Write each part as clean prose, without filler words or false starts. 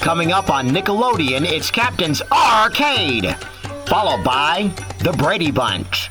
Coming up on Nickelodeon, it's Captain's Arcade, followed by The Brady Bunch.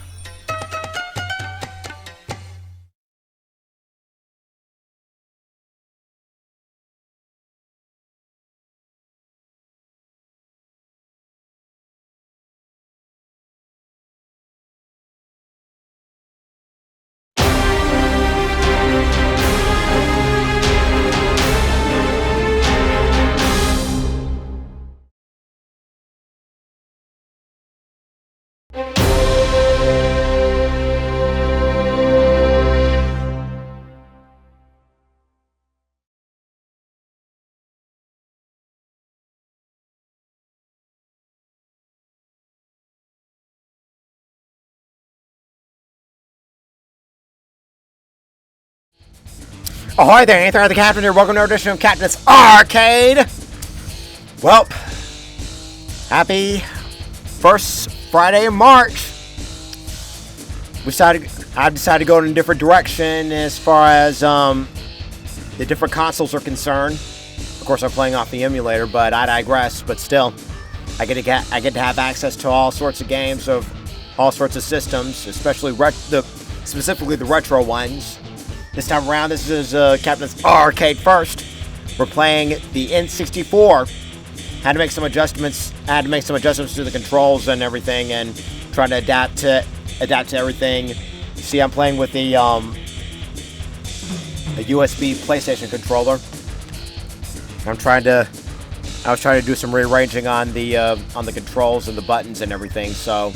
Ahoy there, Nathan, the Captain here. Welcome to our edition of Captain's Arcade. Well, happy first Friday of March. I've decided to go in a different direction as far as the different consoles are concerned. Of course, I'm playing off the emulator, but I digress. But still, I get to have access to all sorts of games of all sorts of systems, especially specifically the retro ones. This time around, this is Captain's Arcade first. We're playing the N64. Had to make some adjustments. Had to make some adjustments to the controls and everything, and trying to adapt to everything. See, I'm playing with the USB PlayStation controller. I was trying to do some rearranging on the controls and the buttons and everything. So,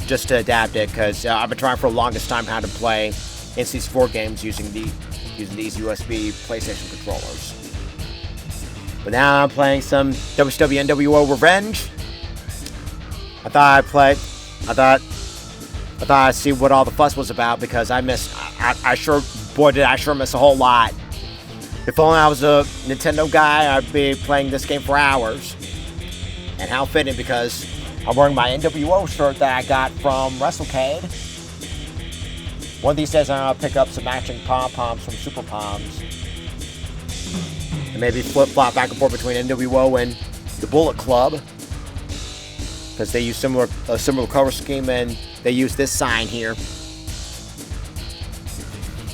just to adapt it, because I've been trying for the longest time how to play N64 games using these USB PlayStation controllers. But now I'm playing some WCW NWO Revenge. I thought I'd see what all the fuss was about, because I sure miss a whole lot. If only I was a Nintendo guy, I'd be playing this game for hours. And how fitting, because I'm wearing my NWO shirt that I got from WrestleCade. One of these days, I'm going to pick up some matching pom-poms from Super Poms. And maybe flip-flop back and forth between NWO and the Bullet Club. Because they use a similar color scheme, and they use this sign here.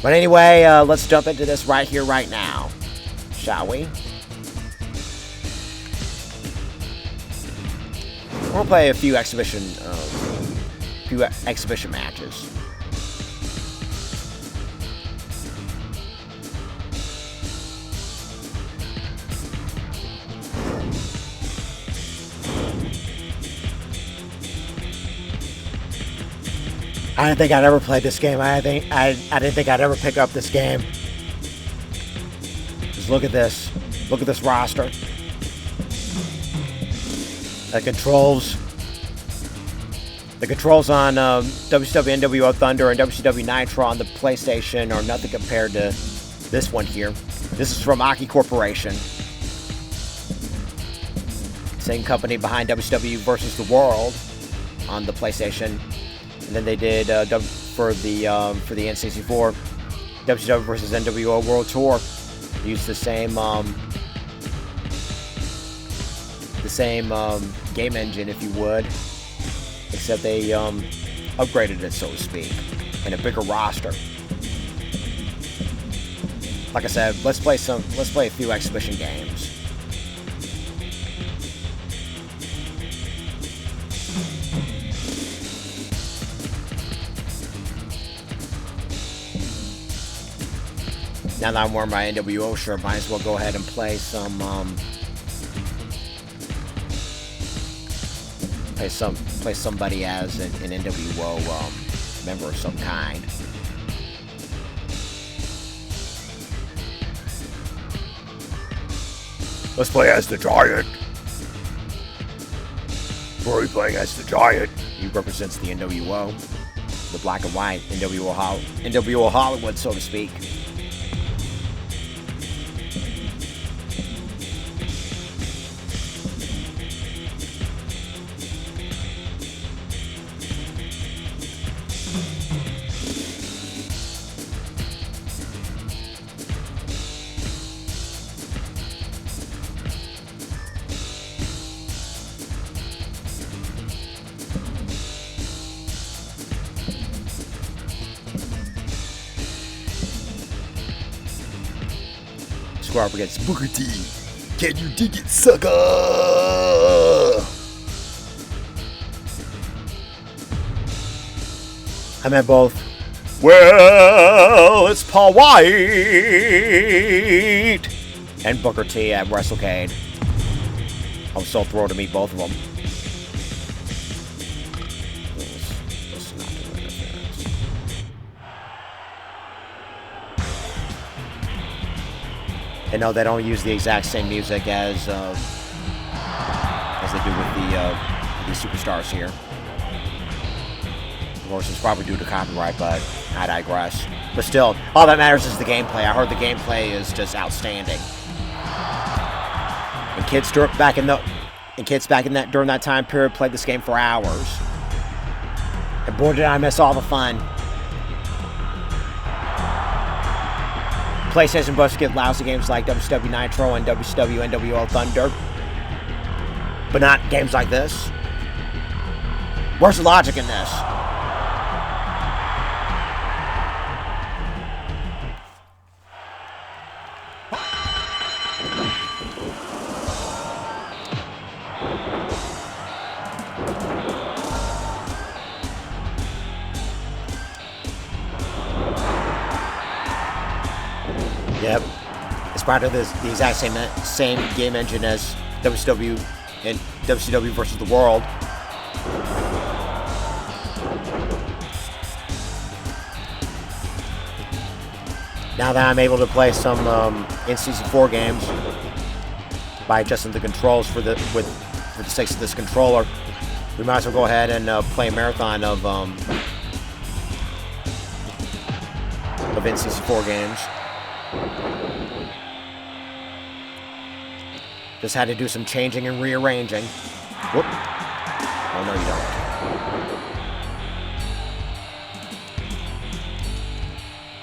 But anyway, let's jump into this right here, right now. Shall we? We'll play a few exhibition matches. I didn't think I'd ever play this game. I didn't think I'd ever pick up this game. Just look at this. Look at this roster. The controls on WCW NWO Thunder and WCW Nitro on the PlayStation are nothing compared to this one here. This is from AKI Corporation. Same company behind WCW versus the World on the PlayStation. And then they did for the N64 WCW versus NWO World Tour. They used the same game engine, if you would, except they upgraded it, so to speak, and a bigger roster. Like I said, let's play a few exhibition games. Now that I'm wearing my NWO shirt, might as well go ahead and play somebody as an NWO member of some kind. Let's play as the Giant. Where are we playing as the Giant? He represents the NWO, the black and white NWO Hollywood, so to speak. square up against Booker T. Can you dig it, sucker? I meant both. Well, it's Paul White and Booker T at WrestleCade. I was so thrilled to meet both of them. And no, they don't use the exact same music as they do with the superstars here. Of course, it's probably due to copyright, but I digress. But still, all that matters is the gameplay. I heard the gameplay is just outstanding. And kids back in that during that time period played this game for hours. And boy, did I miss all the fun. PlayStation boasts get lousy games like WCW Nitro and WCW NWO Thunder, but not games like this. Where's the logic in this? Yep, it's part of the exact same game engine as WCW and WCW versus the World. Now that I'm able to play some N64 games by adjusting the controls for the sake of this controller, we might as well go ahead and play a marathon of N64 games. Just had to do some changing and rearranging. Whoop. Oh, no, you don't.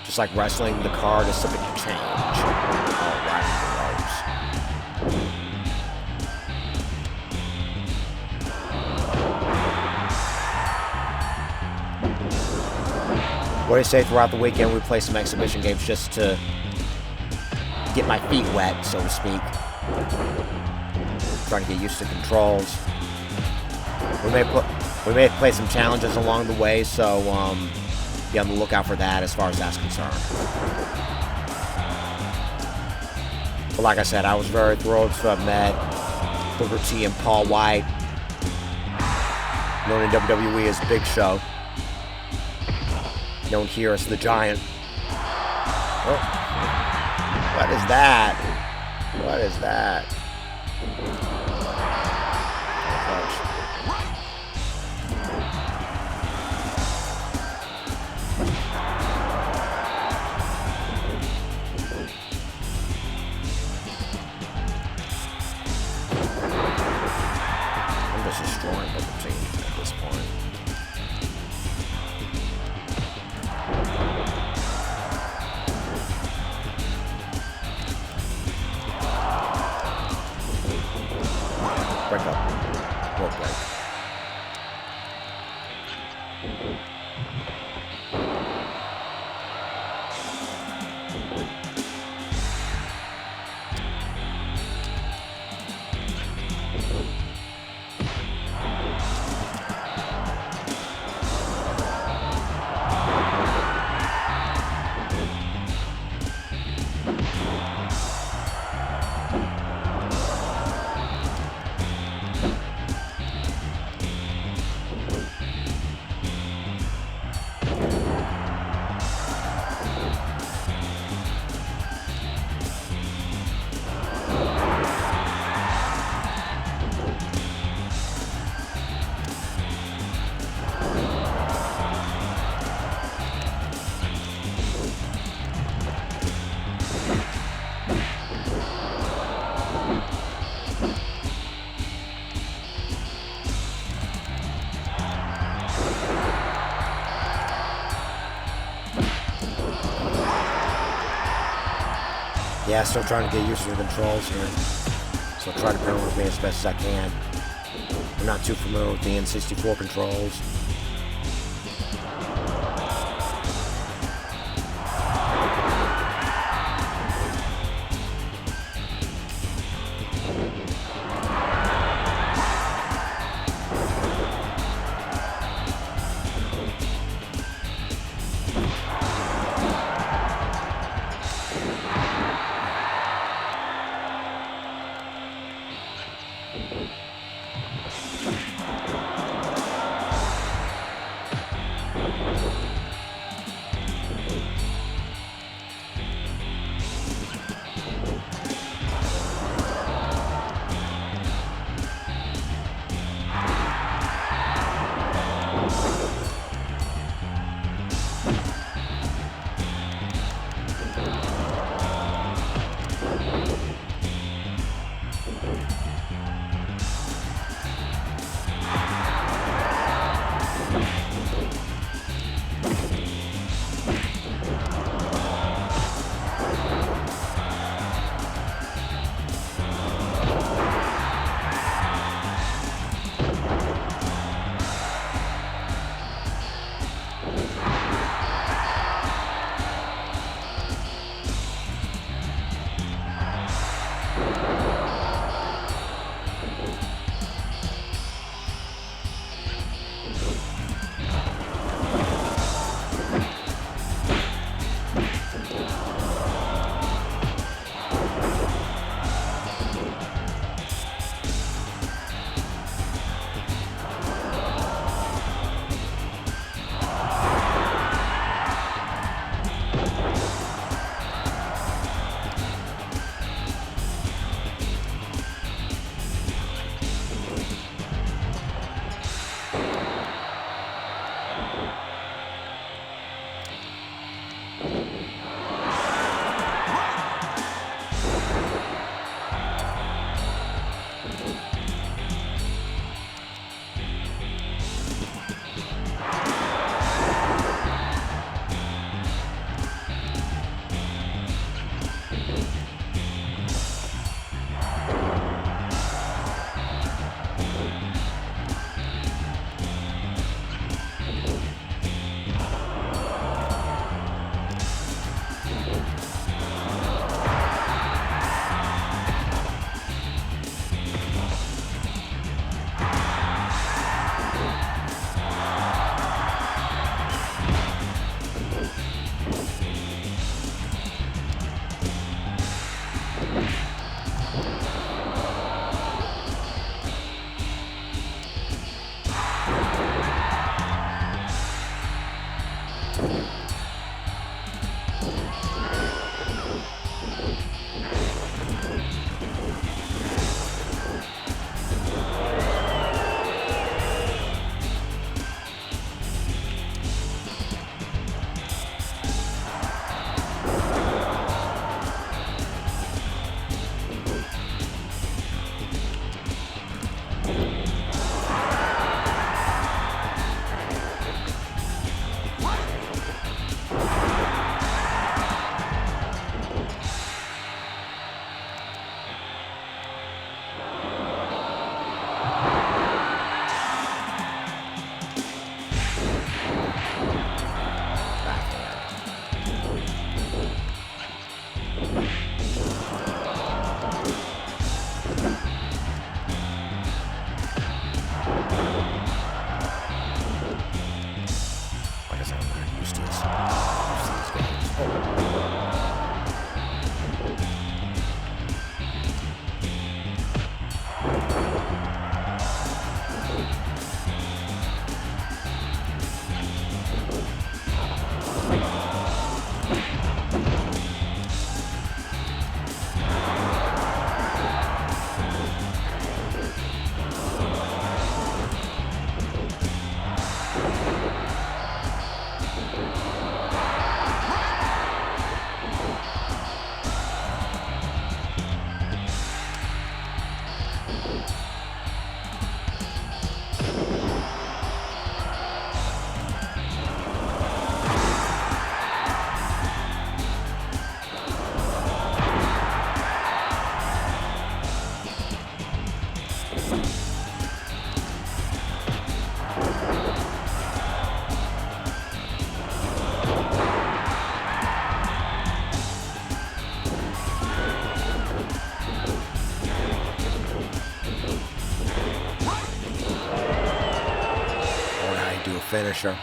Just like wrestling, the card is subject to change. Oh, right in the ropes. What do you say throughout the weekend we play some exhibition games just to get my feet wet, so to speak. Trying to get used to controls. We may play some challenges along the way, so be on the lookout for that as far as that's concerned. But like I said, I was very thrilled to have met Booker T and Paul White, known in WWE as Big Show, known here as the Giant. Oh. What is that? What is that? I'm just destroying the team at this point. Break up. Rope break. Yeah, still trying to get used to the controls here. So I'll try to bear with me as best as I can. I'm not too familiar with the N64 controls. Finisher.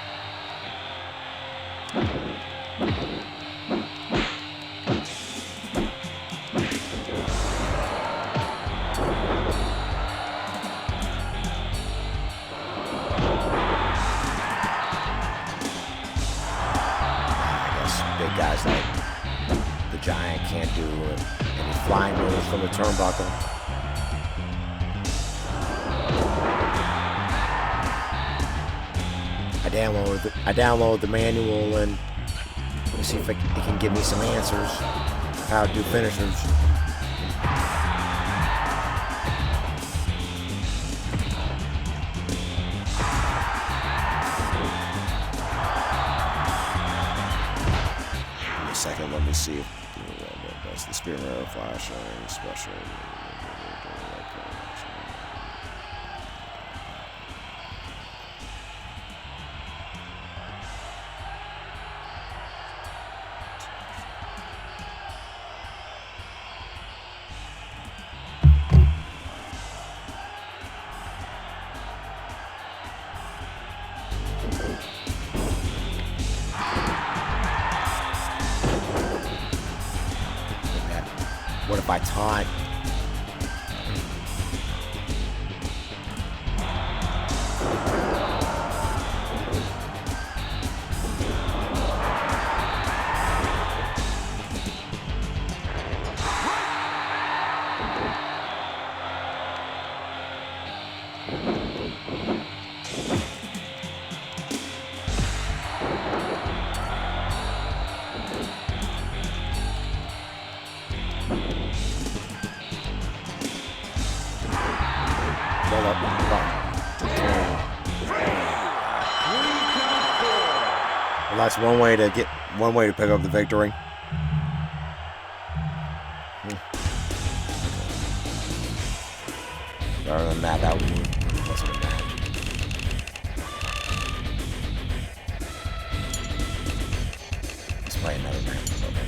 do any flying moves from the turnbuckle. I download the manual and let's see if it can give me some answers how to do finishers. Give me a second, let me see if that's the spear mirror flash special. What if I taunt? Well, that's one way to pick up the victory. Other than that, that wasn't a match. Let's play another match. Okay.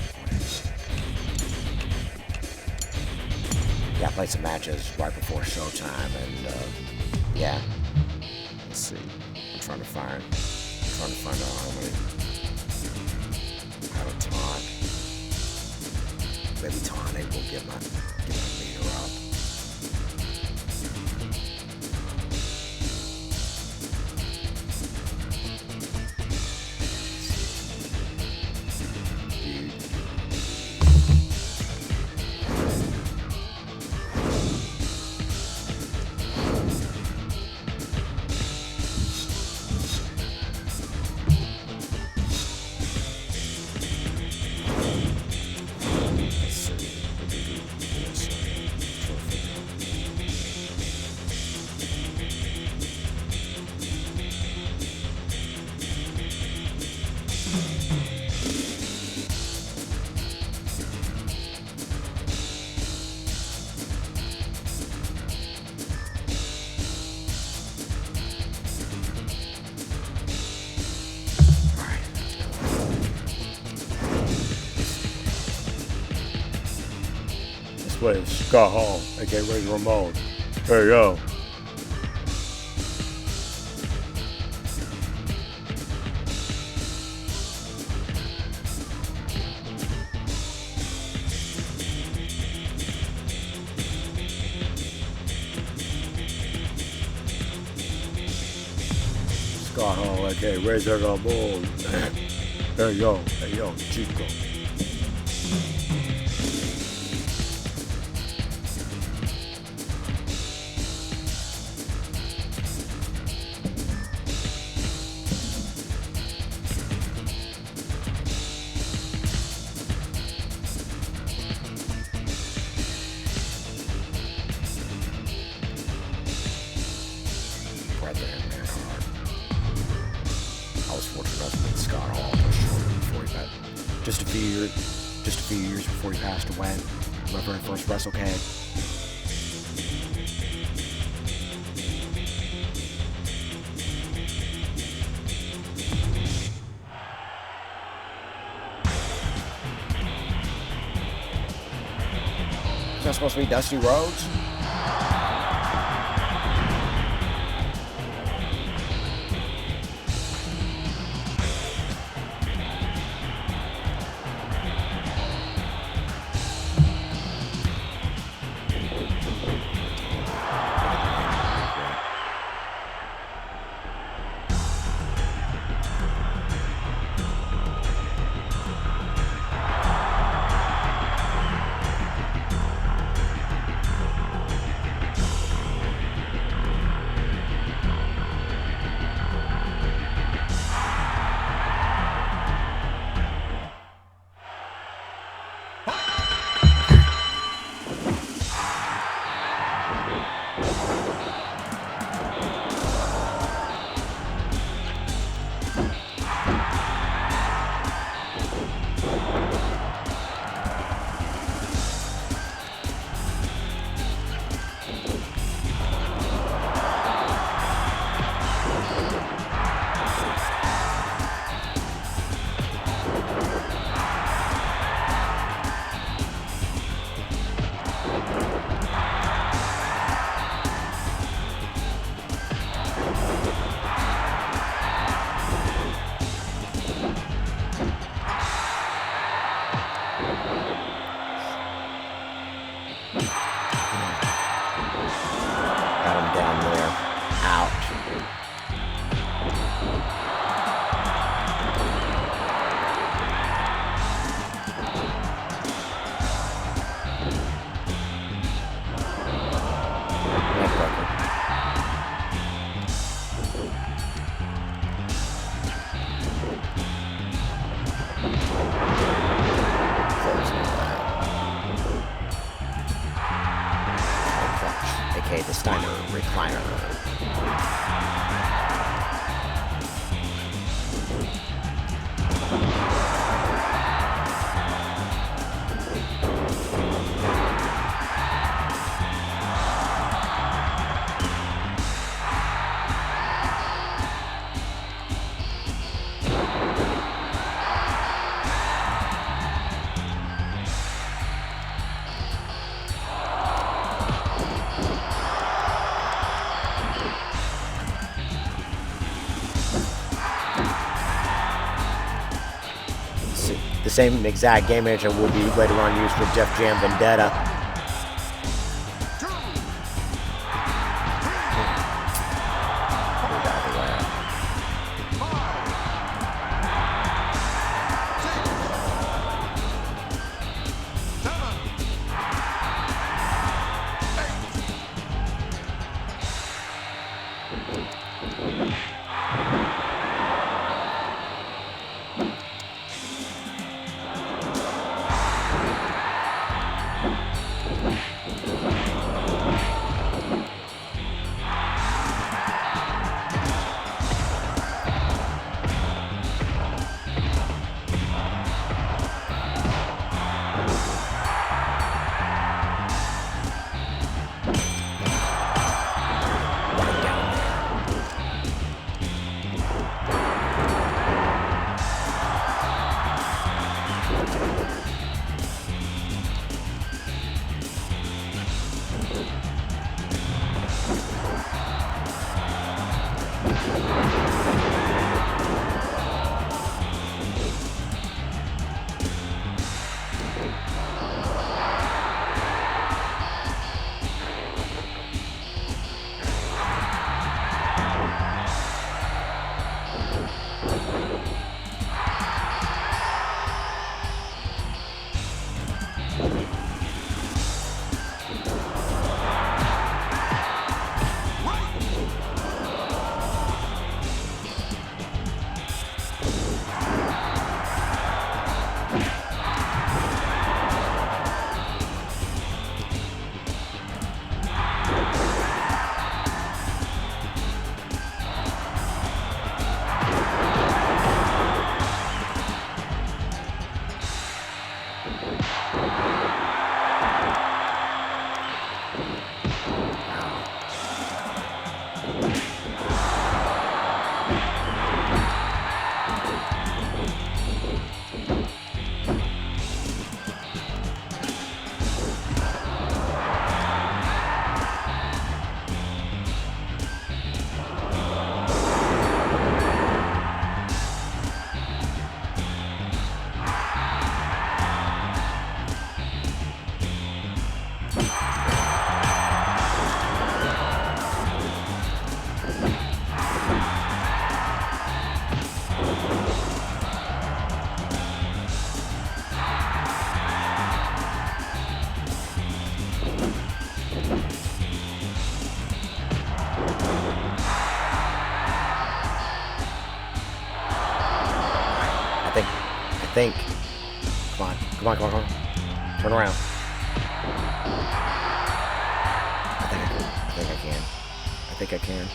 Yeah, I played some matches right before showtime, and yeah. Let's see. I'm trying to find out how to taunt. Maybe taunting will get my meter up. With Scott Hall, aka Razor Ramon. There you go. Scott Hall, aka Razor Ramon. There you go. Hey yo, Chico. Just a few years before he passed away. My very first WrestleCade. Is that supposed to be Dusty Rhodes? AKA the Steiner recliner. The same exact game manager will be later on used for Def Jam Vendetta. I think. Come on. Come on, come on, come on. Turn around. I think think I can.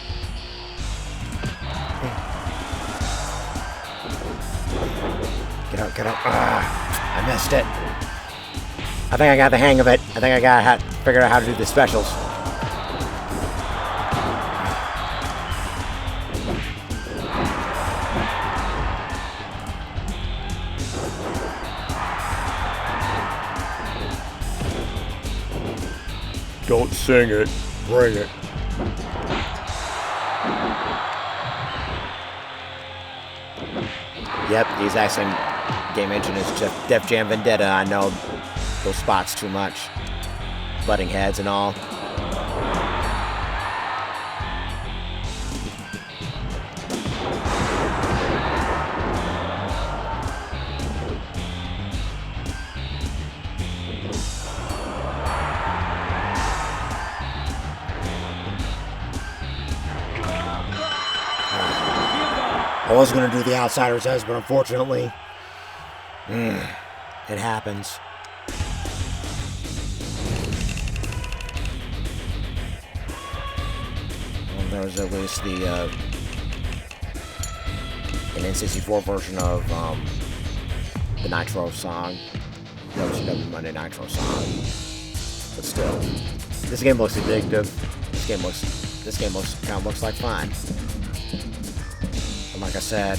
Get out, get out. I missed it. I think I got the hang of it. I think I got figured out how to do the specials. Don't sing it, bring it. Yep, the exact same game engine as Def Jam Vendetta. I know those spots too much. Butting heads and all. I was going to do the Outsider's Edge, but unfortunately, it happens. Well, there's at least the an N64 version of the Nitro song, WCW Monday Nitro song. But still, this game looks addictive. This game kind of looks like fun. Like I said, I'm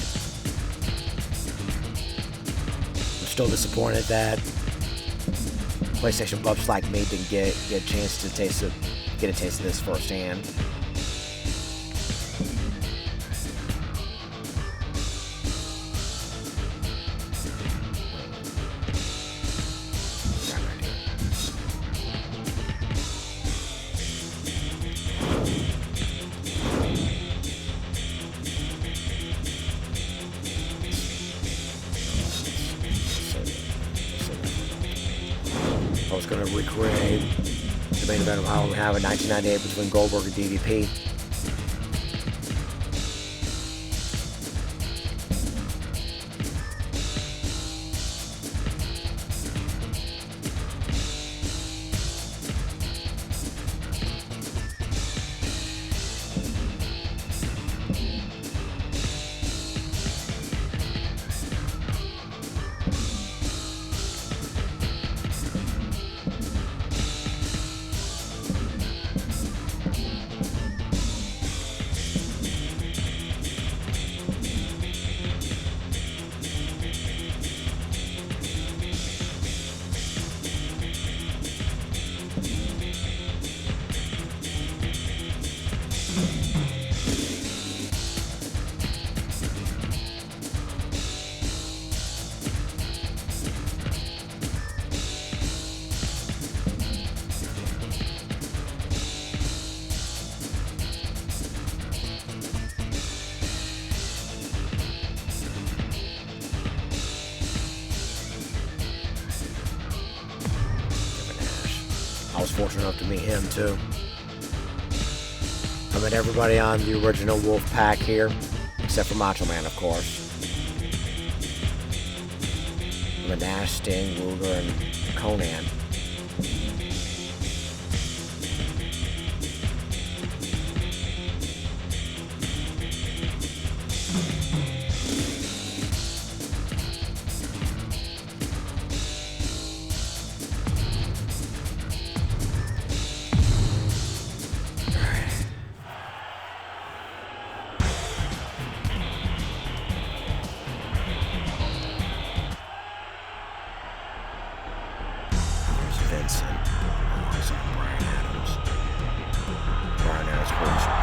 still disappointed that PlayStation buffs like me didn't get a chance to get a taste of this firsthand. I was going to recreate the main event of how we have in 1998 between Goldberg and DDP. I was fortunate enough to meet him too. I met everybody on the original Wolf Pack here, except for Macho Man, of course. I met Nash, Sting, Luger, and Conan.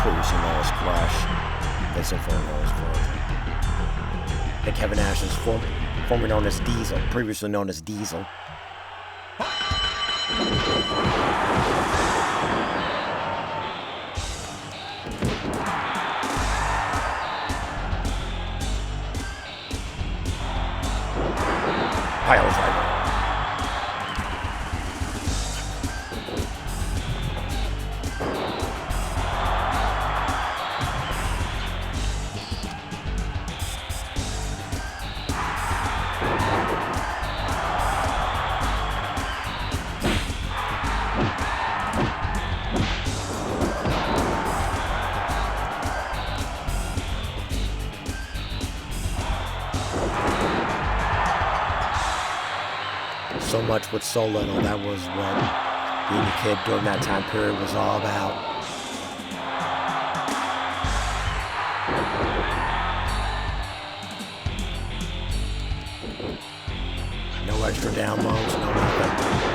Previously known as Crush, Vincent formerly known as Ford, and Kevin Nash is formerly known as Diesel, previously known as Diesel. Pile driver. so much with so little. That was what being a kid during that time period was all about. No extra downloads, no nothing.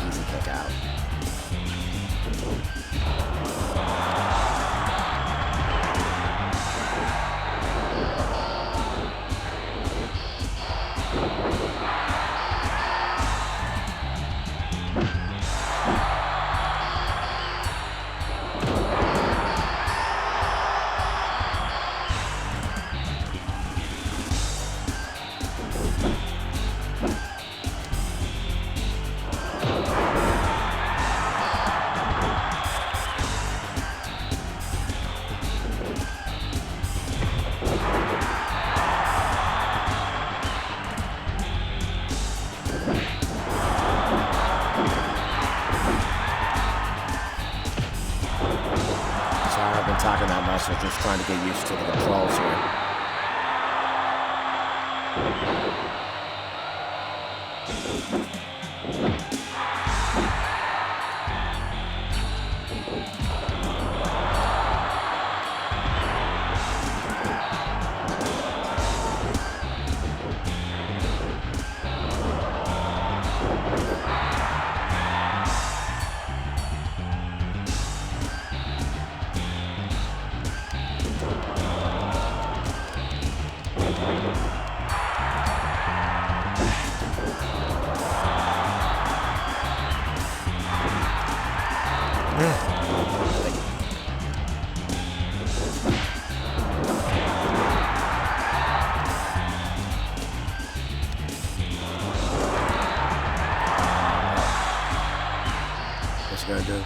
Easy kick out. Talking that much, so just trying to get used to the controls here. What's it gonna do?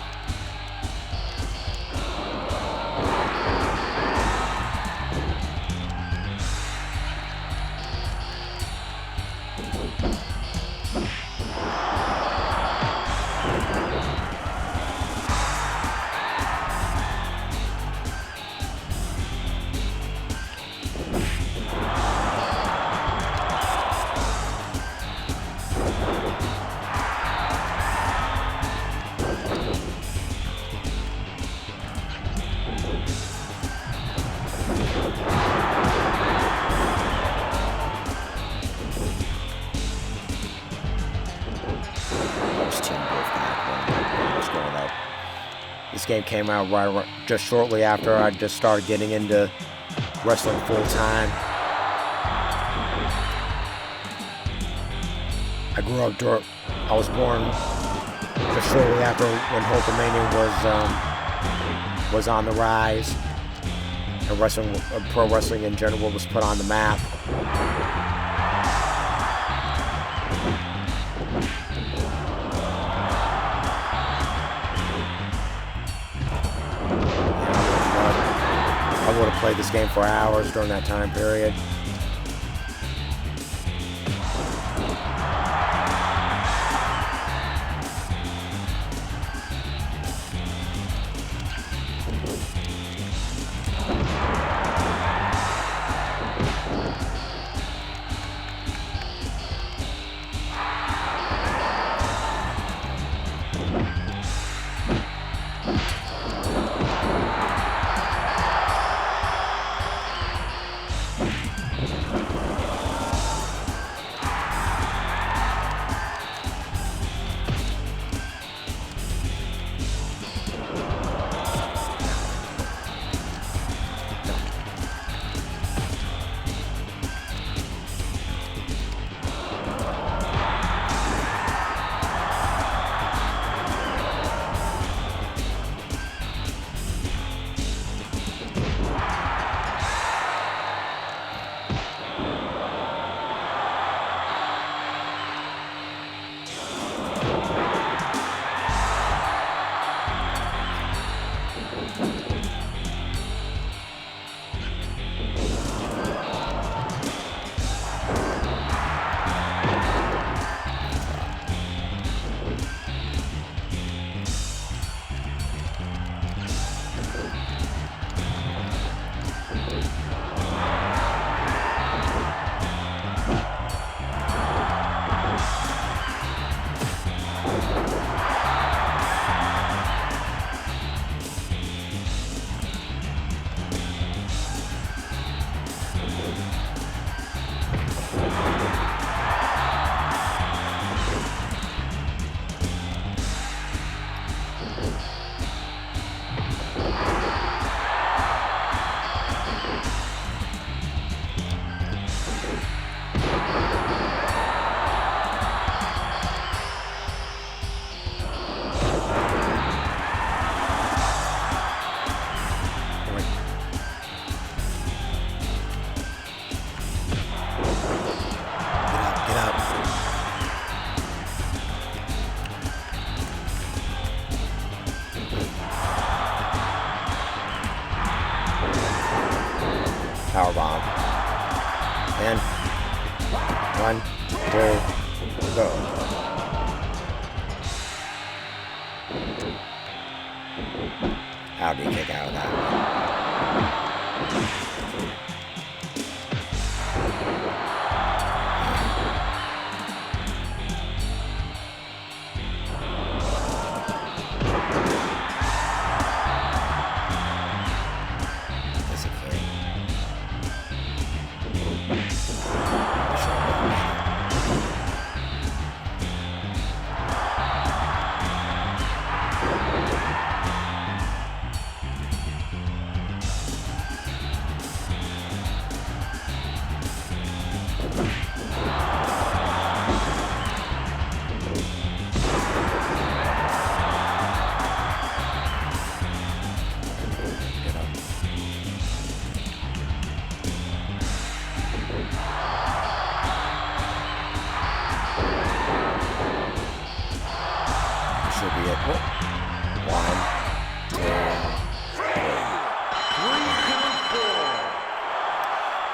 This game came out just shortly after I just started getting into wrestling full time. I was born just shortly after when Hulkamania was on the rise, and pro wrestling in general was put on the map. I would have played this game for hours during that time period. Powerbomb. And 1, 2, go. How do you kick out of that?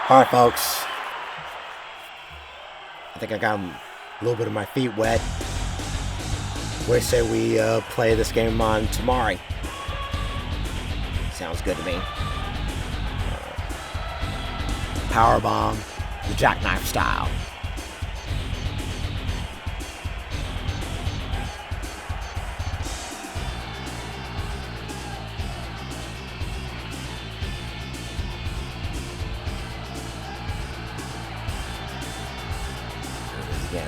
Alright folks, I think I got a little bit of my feet wet. What do you say we play this game on Tamari? Sounds good to me. Powerbomb, the jackknife style. Again.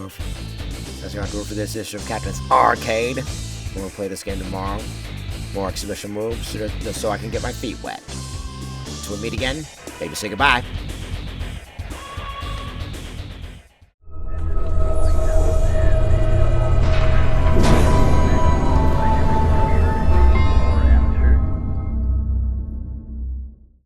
move. That's gonna do it for this issue of Captain's Arcade. We'll play this game tomorrow. More exhibition moves, just so I can get my feet wet. Until we meet again, baby, say goodbye.